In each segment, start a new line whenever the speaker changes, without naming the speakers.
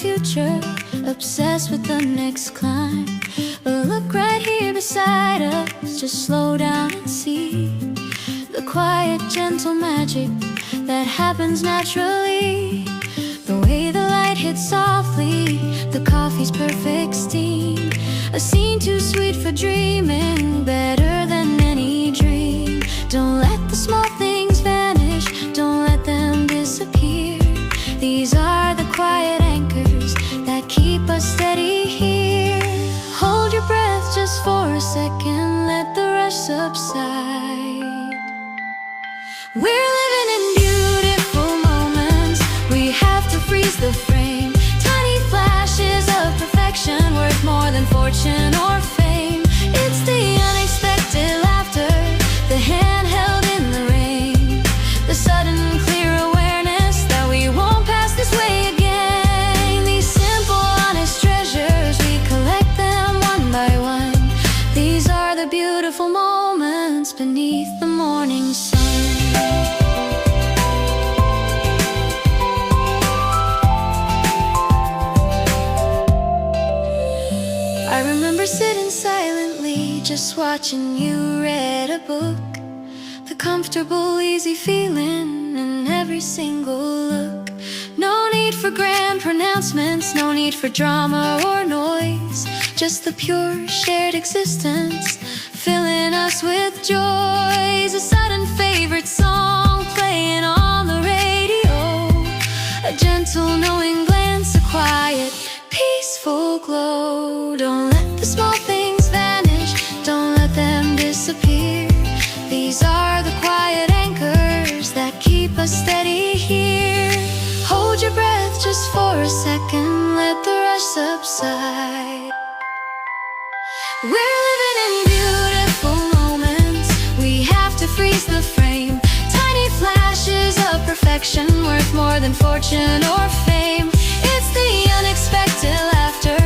future, obsessed with the next climb. But look right here beside us, just slow down and see the quiet, gentle magic that happens naturally. The way the light hits softly, the coffee's perfect steam, a scene too sweet for dreaming, better than any dream. Don't let the small things vanish, don't let them disappear. These are the quiet anchors that keep us steady here. Hold your breath just for a second, let the rush subside. We're living in beautiful moments, we have to freeze the frame. Tiny flashes of perfection, worth more than fortune or fame. It's the unexpected laughter, the hand held in the rain, the sudden clear awareness that we won't pass this way again. These simple, honest treasures, we collect them one by one. These are the beautiful moments beneath the morning sun. I remember sitting silently, just watching you read a book. The comfortable, easy feeling in every single look. No need for grand pronouncements, no need for drama or noise. Just the pure, shared existence, filling us with joys. A sudden favorite song playing on the radio, a gentle, knowing glance, a quiet, peaceful glow. Don't let the small things vanish, don't let them disappear. These are the quiet anchors that keep us steady here. Hold your breath just for a second, let the rush subside. We're living in beautiful moments, we have to freeze the frame. Tiny flashes of perfection, worth more than fortune or fame. It's the unexpected laughter,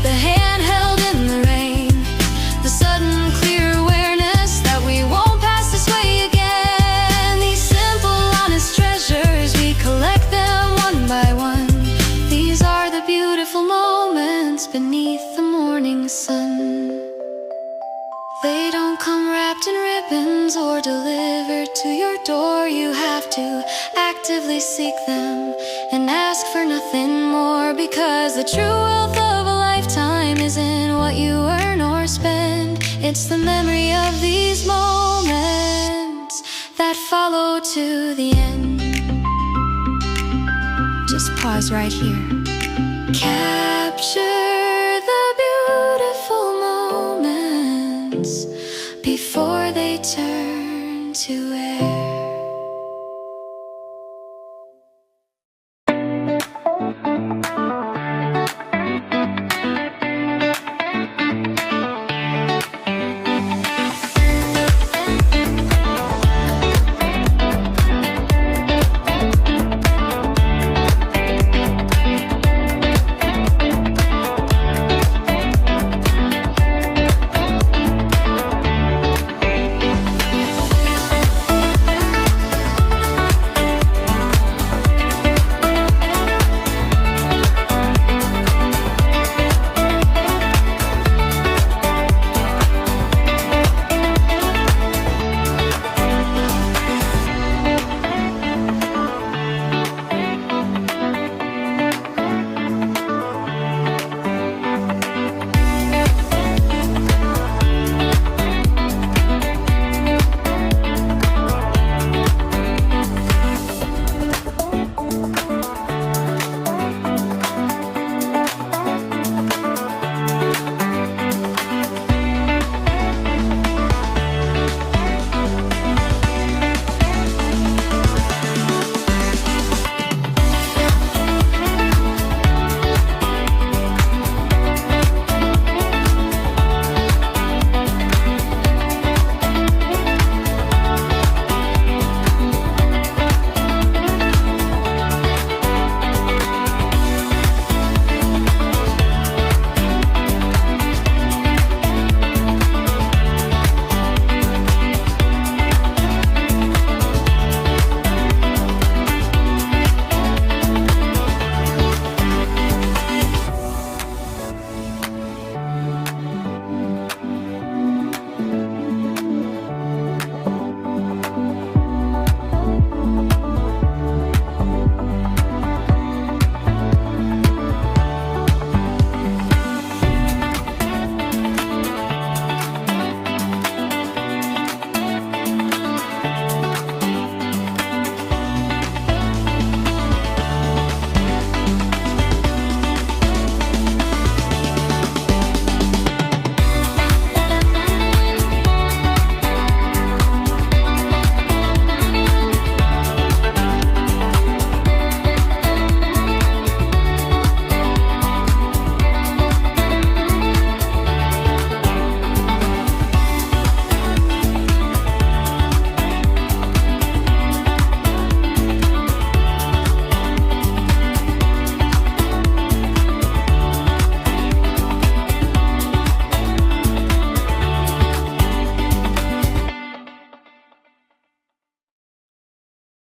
the hand held in the rain, the sudden clear awareness that we won't pass this way again. These simple, honest treasures, we collect them one by one. These are the beautiful moments beneath the morning sun. They don't come wrapped in ribbons or delivered to your door. You have to actively seek them and ask for nothing more, because the true wealth of a lifetime isn't what you earn or spend. It's the memory of these moments that follow to the end. Just pause right here. Capture